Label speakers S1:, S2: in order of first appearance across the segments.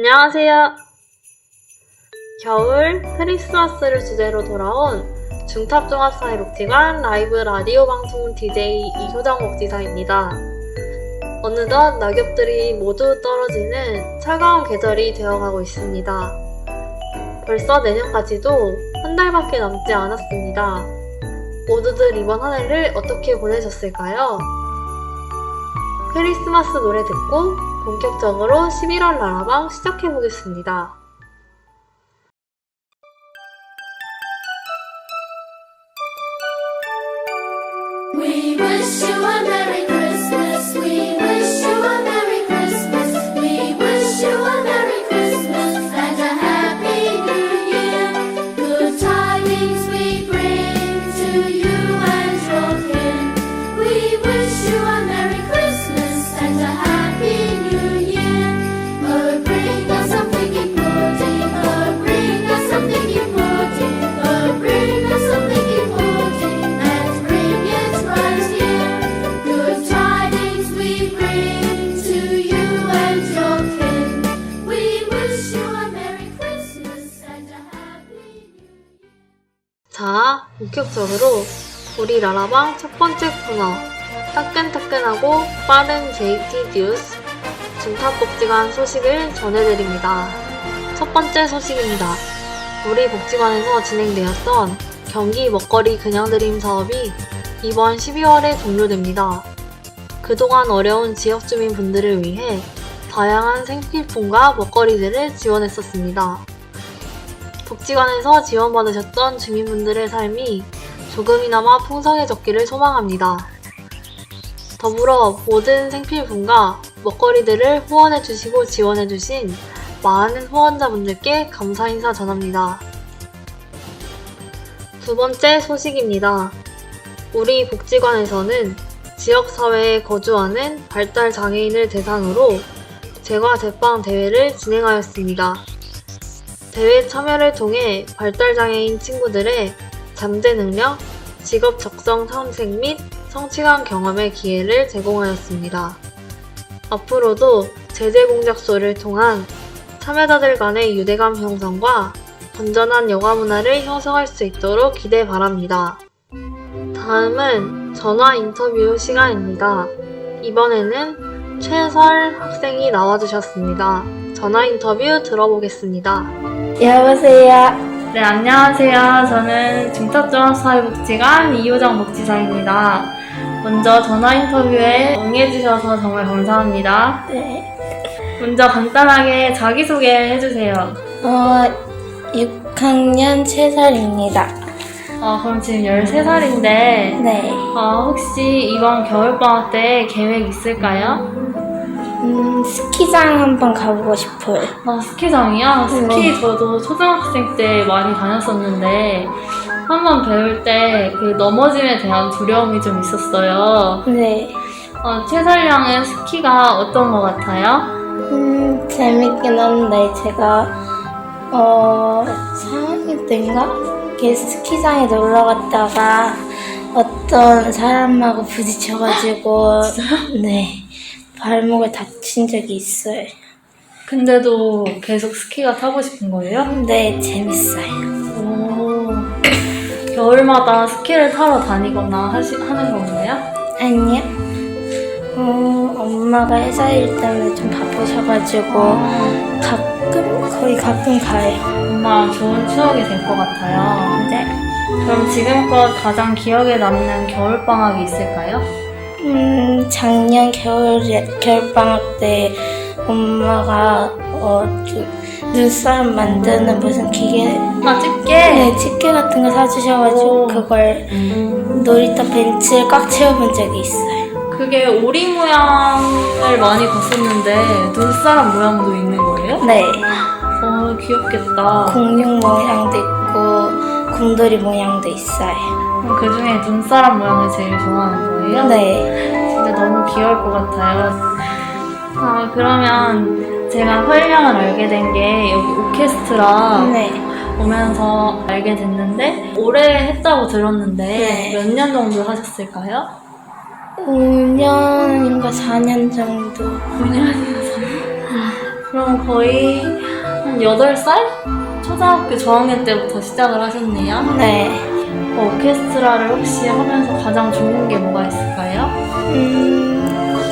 S1: 안녕하세요. 겨울 크리스마스를 주제로 돌아온 중탑종합사회복지관 라이브 라디오 방송 DJ 이효정 복지사입니다. 어느덧 낙엽들이 모두 떨어지는 차가운 계절이 되어가고 있습니다. 벌써 내년까지도 한 달밖에 남지 않았습니다. 모두들 이번 한 해를 어떻게 보내셨을까요? 크리스마스 노래 듣고 본격적으로 11월 라라방 시작해보겠습니다.
S2: We wish you a Merry Christmas. We wish you a Merry Christmas. We wish you a Merry Christmas and a Happy New Year. Good tidings we bring to you and your kin. We wish you a Merry Christmas and a Happy New Year. Oh, bring us something important. Oh, bring us something important. Oh, bring us something important and bring it right here. Good tidings we bring to you and your kin. We wish you a Merry Christmas and a Happy New Year.
S1: 자, 본격적으로 우리 라라방 첫 번째 코너 따끈따끈하고 빠른 JT 뉴스 중탑복지관 소식을 전해드립니다. 첫 번째 소식입니다. 우리 복지관에서 진행되었던 경기 먹거리 그냥드림 사업이 이번 12월에 종료됩니다. 그동안 어려운 지역 주민분들을 위해 다양한 생필품과 먹거리들을 지원했었습니다. 복지관에서 지원받으셨던 주민분들의 삶이 조금이나마 풍성해졌기를 소망합니다. 더불어 모든 생필품과 먹거리들을 후원해주시고 지원해주신 많은 후원자분들께 감사 인사 전합니다. 두 번째 소식입니다. 우리 복지관에서는 지역사회에 거주하는 발달장애인을 대상으로 제과 제빵 대회를 진행하였습니다. 대회 참여를 통해 발달장애인 친구들의 잠재 능력, 직업 적성 탐색 및 성취감 경험의 기회를 제공하였습니다. 앞으로도 제재 공작소를 통한 참여자들 간의 유대감 형성과 건전한 여가 문화를 형성할 수 있도록 기대 바랍니다. 다음은 전화 인터뷰 시간입니다. 이번에는 최설 학생이 나와주셨습니다. 전화 인터뷰 들어보겠습니다.
S3: 여보세요.
S1: 네, 안녕하세요. 저는 중탑종합사회복지관 이효정 복지사입니다. 먼저 전화 인터뷰에 응해주셔서 정말 감사합니다.
S3: 네.
S1: 먼저 간단하게 자기소개 해주세요.
S3: 6학년 3살입니다.
S1: 그럼 지금 13살인데
S3: 네.
S1: 혹시 이번 겨울방학 때 계획 있을까요?
S3: 스키장 한번 가보고 싶어요.
S1: 스키장이요? 스키
S3: 네.
S1: 저도 초등학생 때 많이 다녔었는데 한번 배울 때 그 넘어짐에 대한 두려움이 좀 있었어요.
S3: 네.
S1: 최설양은 스키가 어떤 것 같아요?
S3: 재밌긴 한데 제가 4학년 때인가? 스키장에 놀러 갔다가 어떤 사람하고 부딪혀가지고 네. 발목을 다친 적이 있어요.
S1: 근데도 계속 스키가 타고 싶은 거예요?
S3: 네, 재밌어요.
S1: 오, 겨울마다 스키를 타러 다니거나 하는 건가요?
S3: 아니요. 엄마가 회사 일 때문에 좀 바쁘셔가지고 거의 가끔 가요.
S1: 정말 좋은 추억이 될 것 같아요.
S3: 네.
S1: 그럼 지금껏 가장 기억에 남는 겨울방학이 있을까요?
S3: 작년 겨울방학 때 엄마가 눈사람 만드는 무슨 기계
S1: 집게?
S3: 네, 집게 같은 거 사주셔가지고
S1: 오.
S3: 그걸 놀이터 벤치를 꽉 채워본 적이 있어요.
S1: 그게 오리 모양을 많이 봤었는데 눈사람 모양도 있는 거예요?
S3: 네.
S1: 귀엽겠다.
S3: 공룡 모양도 있고 곰돌이 모양도 있어요.
S1: 그럼 그 중에 눈사람 모양을 제일 좋아하는 거예요?
S3: 네.
S1: 진짜 너무 귀여울 것 같아요. 그러면 제가 설량을 알게 된 게 여기 오케스트라
S3: 네.
S1: 오면서 알게 됐는데 올해 했다고 들었는데
S3: 네.
S1: 몇 년 정도 하셨을까요?
S3: 5년인가 4년 정도.
S1: 5년이나 그럼 거의 한 8살? 초등학교 저학년 때부터 시작을 하셨네요.
S3: 네.
S1: 오케스트라를 혹시 하면서 가장 좋은 게 뭐가 있을까요?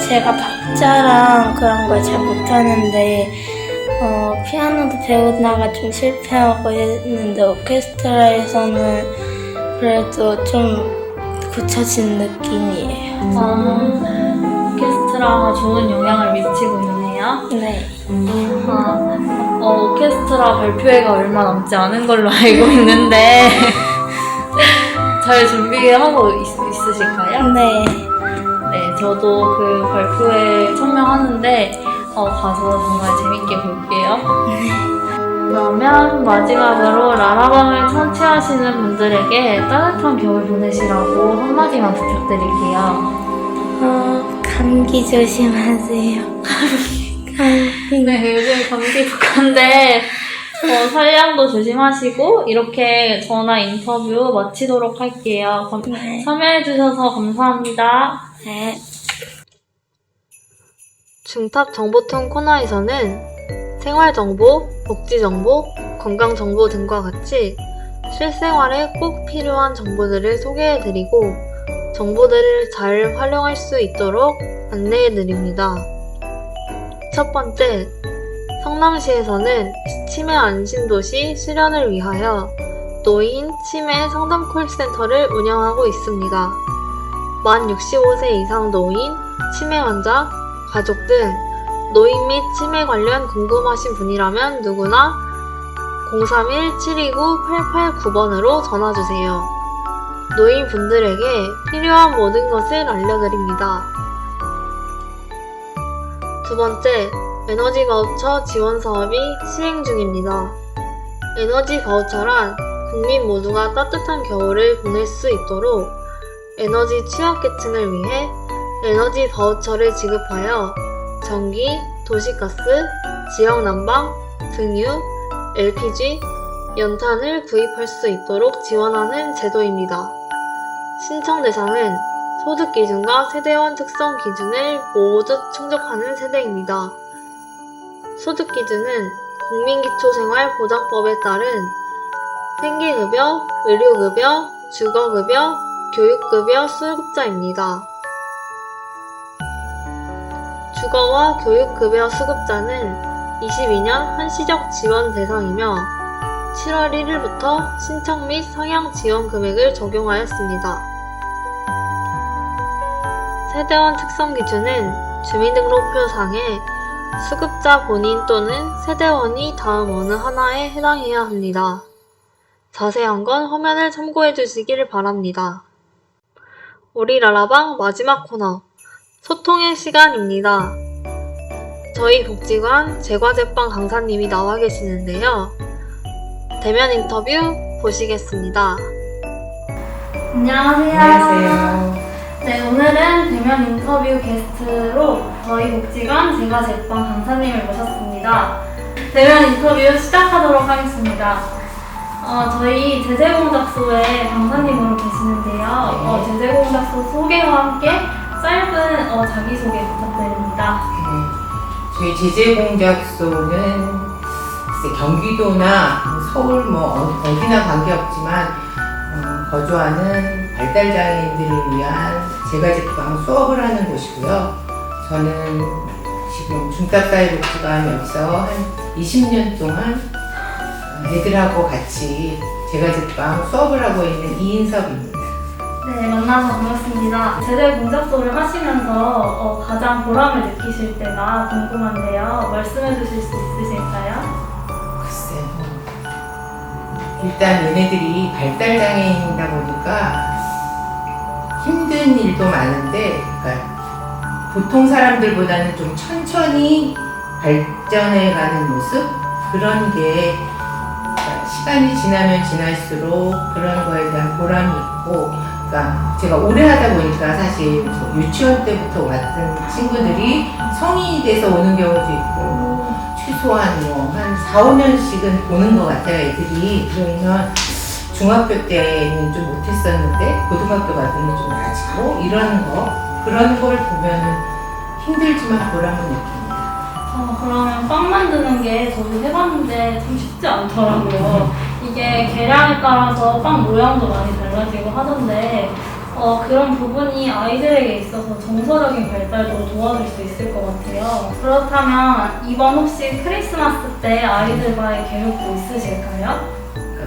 S3: 제가 박자랑 그런 걸 잘 못하는데, 피아노도 배우다가 좀 실패하고 했는데, 오케스트라에서는 그래도 좀 고쳐진 느낌이에요.
S1: 오케스트라가 좋은 영향을 미치고 있네요.
S3: 네.
S1: 오케스트라 발표회가 얼마 남지 않은 걸로 알고 있는데 잘 준비하고 있으실까요?
S3: 네.
S1: 네, 저도 그 발표회에 참여하는데 가서 정말 재밌게 볼게요. 그러면 마지막으로 라라방을 청취하시는 분들에게 따뜻한 겨울 보내시라고 한마디만 부탁드릴게요.
S3: 감기 조심하세요.
S1: 네, 요즘 감기 독한데 살량도 조심하시고 이렇게 전화 인터뷰 마치도록 할게요.
S3: 네.
S1: 참여해주셔서 감사합니다.
S3: 네.
S1: 중탑 정보통 코너에서는 생활정보, 복지정보, 건강정보 등과 같이 실생활에 꼭 필요한 정보들을 소개해드리고 정보들을 잘 활용할 수 있도록 안내해드립니다. 첫 번째, 성남시에서는 치매 안심도시 실현을 위하여 노인 치매 상담 콜센터를 운영하고 있습니다. 만 65세 이상 노인, 치매 환자, 가족 등 노인 및 치매 관련 궁금하신 분이라면 누구나 031-729-8899번으로 전화주세요. 노인분들에게 필요한 모든 것을 알려드립니다. 두 번째, 에너지 바우처 지원 사업이 시행 중입니다. 에너지 바우처란 국민 모두가 따뜻한 겨울을 보낼 수 있도록 에너지 취약계층을 위해 에너지 바우처를 지급하여 전기, 도시가스, 지역난방, 등유, LPG, 연탄을 구입할 수 있도록 지원하는 제도입니다. 신청 대상은 소득 기준과 세대원 특성 기준을 모두 충족하는 세대입니다. 소득 기준은 국민기초생활보장법에 따른 생계급여, 의료급여, 주거급여, 교육급여 수급자입니다. 주거와 교육급여 수급자는 22년 한시적 지원 대상이며 7월 1일부터 신청 및 상향 지원 금액을 적용하였습니다. 세대원 특성 기준은 주민등록표상에 수급자 본인 또는 세대원이 다음 어느 하나에 해당해야 합니다. 자세한 건 화면을 참고해 주시길 바랍니다. 우리 라라방 마지막 코너, 소통의 시간입니다. 저희 복지관 제과제빵 강사님이 나와 계시는데요. 대면 인터뷰 보시겠습니다.
S4: 안녕하세요.
S1: 네, 오늘은 대면 인터뷰 게스트로 저희 복지관 제과제빵 강사님을 모셨습니다. 대면 인터뷰 시작하도록 하겠습니다. 저희 제재공작소의 강사님으로 계시는데요. 제재공작소 소개와 함께 짧은 자기소개 부탁드립니다.
S4: 저희 제재공작소는 경기도나 서울 어디나 관계없지만 거주하는 발달장애인들을 위한 제과제빵 수업을 하는 곳이고요. 저는 지금 중탑사회복지관에서 한 20년 동안 애들하고 같이 제과제빵 수업을 하고 있는 이인섭입니다.
S1: 네, 만나서 반갑습니다. 제재공작소를 하시면서 가장 보람을 느끼실 때가 궁금한데요. 말씀해 주실 수 있으실까요?
S4: 글쎄요. 일단 얘네들이 발달장애인이다 보니까 힘든 일도 많은데, 그러니까 보통 사람들보다는 좀 천천히 발전해가는 모습? 그런 게 시간이 지나면 지날수록 그런 거에 대한 보람이 있고, 그러니까 제가 오래 하다 보니까 사실 유치원 때부터 왔던 친구들이 성인이 돼서 오는 경우도 있고, 최소한 한 4, 5년씩은 보는 것 같아요, 애들이. 그러면 중학교 때는 좀 못했었는데 고등학교 가서는 좀 나아지고 이런 거, 그런 걸 보면은 힘들지만 보람을 느낍니다.
S1: 그러면 빵 만드는 게 저도 해봤는데 참 쉽지 않더라고요. 이게 계량에 따라서 빵 모양도 많이 달라지고 하던데 그런 부분이 아이들에게 있어서 정서적인 발달도 도와줄 수 있을 것 같아요. 그렇다면 이번 혹시 크리스마스 때 아이들과의 계획도 있으실까요?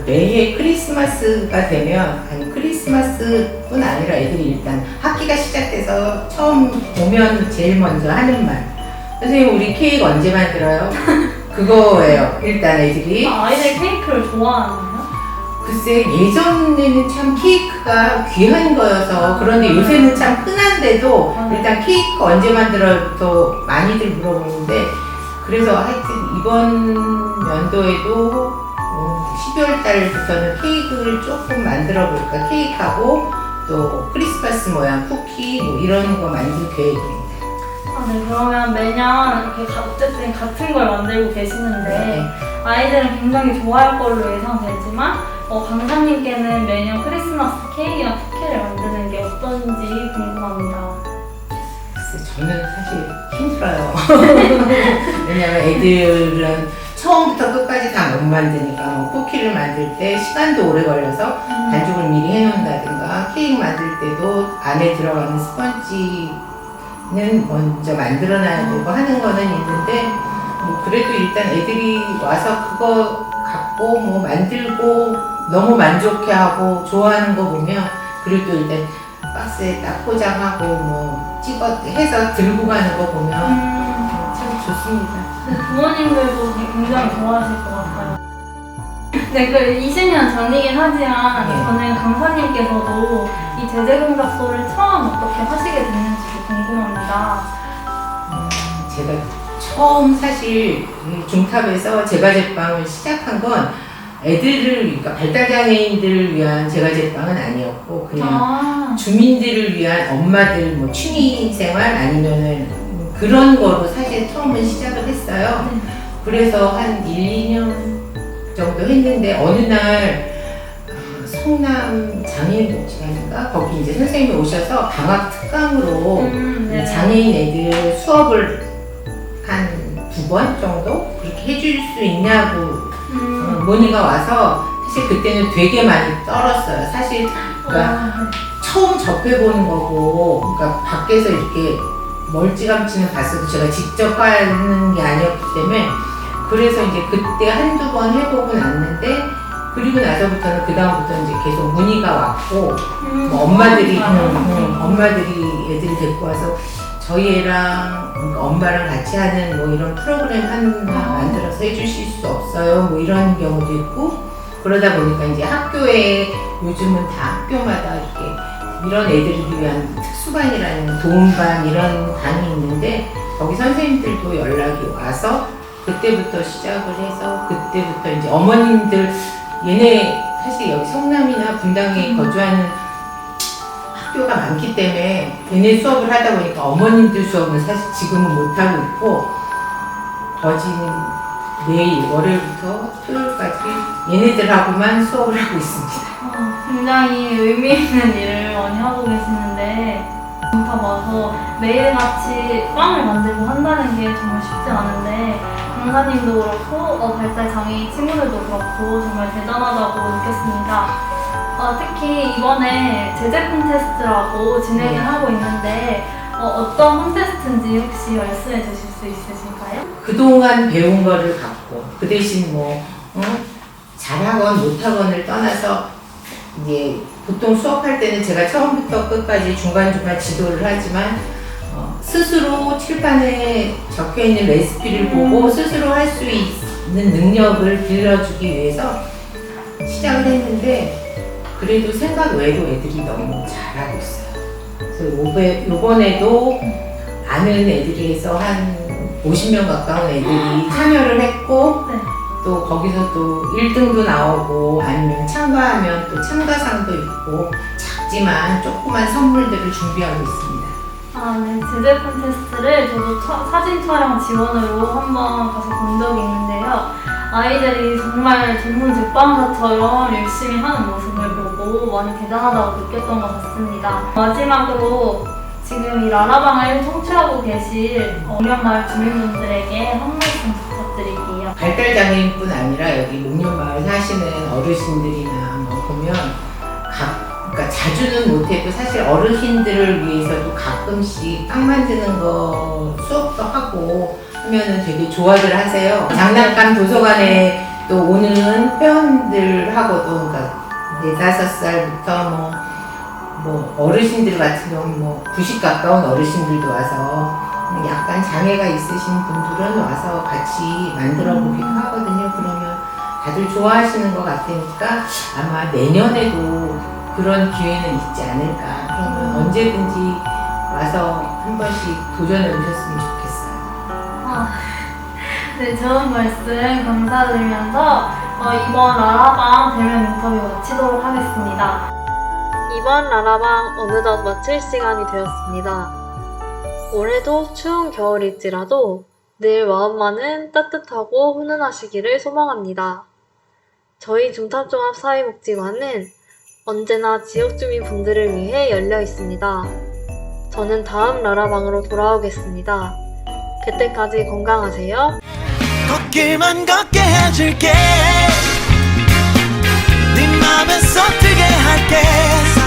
S4: 매해 크리스마스가 되면, 아니 크리스마스뿐 아니라 애들이 일단 학기가 시작돼서 처음 보면 제일 먼저 하는 말, 선생님 우리 케이크 언제 만들어요? 그거예요. 일단 애들이.
S1: 아이들 케이크를 좋아하나요?
S4: 글쎄 예전에는 참 케이크가 귀한 거여서, 그런데 요새는 참 흔한데도 일단 케이크 언제 만들어도 많이들 물어보는데, 그래서 하여튼 이번 연도에도 12월 달부터는 케이크를 조금 만들어 볼까. 케이크하고 또 크리스마스 모양 쿠키 뭐 이런 거 만들 계획입니다.
S1: 네, 그러면 매년 이렇게 어쨌든 같은 걸 만들고 계시는데 아이들은 굉장히 좋아할 걸로 예상되지만 강사님께는 매년 크리스마스 케이크나 쿠키를 만드는 게 어떤지 궁금합니다.
S4: 글쎄 저는 사실 힘들어요. 왜냐면 애들은 처음부터 끝까지 다 못 만드니까, 뭐 쿠키를 만들 때 시간도 오래 걸려서 반죽을 미리 해놓는다든가, 케이크 만들 때도 안에 들어가는 스펀지는 먼저 만들어놔야 되고 하는 거는 있는데, 뭐 그래도 일단 애들이 와서 그거 갖고 뭐 만들고 너무 만족해하고 좋아하는 거 보면, 그리고 또 일단 박스에 딱 포장하고 뭐 찍어 해서 들고 가는 거 보면 참 좋습니다.
S1: 부모님들도 굉장히 좋아하실 것 같아요. 네, 20년 전이긴 하지만 저는 강사님께서도 이 제재공작소를 처음 어떻게 하시게 됐는지도 궁금합니다.
S4: 제가 처음 사실 이 중탑에서 제과제빵을 시작한 건 애들을, 그러니까 발달장애인들을 위한 제과제빵은 아니었고, 그냥 주민들을 위한 엄마들 뭐 취미생활 아니면은 그런 거로 사실 처음은 시작을 했어요. 그래서 한 1, 2년 정도 했는데, 어느 날 성남 장애인 복지관인가 거기 이제 선생님이 오셔서 방학 특강으로 장애인 애들 수업을 한 2번 정도 그렇게 해줄 수 있냐고 문의가 와서, 사실 그때는 되게 많이 떨었어요. 사실 그러니까 처음 접해보는 거고, 그러니까 밖에서 이렇게 멀찌감치는 봤어도 제가 직접 하는 게 아니었기 때문에, 그래서 이제 그때 한두 번 해보고 났는데, 그리고 나서부터는 그 다음부터 이제 계속 문의가 왔고, 뭐 엄마들이 애들이 데리고 와서 저희 애랑 엄마랑 같이 하는 뭐 이런 프로그램 하나 만들어서 해주실 수 없어요? 뭐 이런 경우도 있고, 그러다 보니까 이제 학교에 요즘은 다 학교마다 이렇게 이런 애들을 위한 특수반이라는 도움반 이런 반이 있는데, 거기 선생님들도 연락이 와서 그때부터 시작을 해서, 그때부터 이제 어머님들, 얘네 사실 여기 성남이나 분당에 거주하는 학교가 많기 때문에 얘네 수업을 하다 보니까 어머님들 수업은 사실 지금은 못하고 있고, 거지는 내일 월요일부터 토요일까지 얘네들하고만 수업을 하고 있습니다.
S1: 굉장히 의미 있는 일을 많이 하고 계시는데, 중탑 와서 매일같이 빵을 만들고 한다는 게 정말 쉽지 않은데, 강사님도 그렇고 발달장애인 친구들도 그렇고 정말 대단하다고 느꼈습니다. 특히 이번에 제재 콘테스트라고 진행을 하고 있는데 어떤 콘테스트인지 혹시 말씀해 주실 수 있으실까요?
S4: 그동안 배운 거를 갖고 그 대신 뭐 잘하건 못하건을 떠나서, 이제 보통 수업할 때는 제가 처음부터 끝까지 중간중간 지도를 하지만 스스로 칠판에 적혀있는 레시피를 보고 스스로 할 수 있는 능력을 길러주기 위해서 시작을 했는데, 그래도 생각 외로 애들이 너무 잘하고 있어요. 그래서 요번에도 아는 애들이 해서 한 50명 가까운 애들이 참여를 했고, 또 거기서 또 1등도 나오고, 아니면 참가하면 또 참가상도 있고, 작지만 조그만 선물들을 준비하고 있습니다.
S1: 네, 제재 콘테스트를 저도 사진 촬영 지원으로 한번 가서 본 적이 있는데요. 아이들이 정말 전문 제빵사처럼 열심히 하는 모습을 보고 많이 대단하다고 느꼈던 것 같습니다. 마지막으로 지금 이 라라방을 청취하고 계실 옥년마을 주민분들에게 한 말씀 부탁드릴게요.
S4: 발달장애인뿐 아니라 여기 목련마을 사시는 어르신들이나 뭐 보면 그러니까 자주는 못해도 사실 어르신들을 위해서도 가끔씩 빵 만드는 거 수업도 하고 하면은 되게 좋아들 하세요. 장난감 도서관에 또 오는 회원들하고도 그러니까 4-5살부터 뭐 어르신들 같은 경우 90 가까운 어르신들도 와서 약간 장애가 있으신 분들은 와서 같이 만들어 보기도 하거든요. 그러면 다들 좋아하시는 것 같으니까 아마 내년에도 그런 기회는 있지 않을까. 그러면 언제든지 와서 한 번씩 도전해 보셨으면 좋겠어요.
S1: 네, 좋은 말씀 감사드리면서 이번 라라방 대면 인터뷰 마치도록 하겠습니다.
S5: 이번 라라방 어느덧 마칠 시간이 되었습니다. 올해도 추운 겨울일지라도 늘 마음만은 따뜻하고 훈훈하시기를 소망합니다. 저희 중탑종합사회복지관은 언제나 지역주민분들을 위해 열려 있습니다. 저는 다음 라라방으로 돌아오겠습니다. 그때까지 건강하세요.
S6: 걷길만 걷게 해줄게 네 맘에 쏙 들게 할게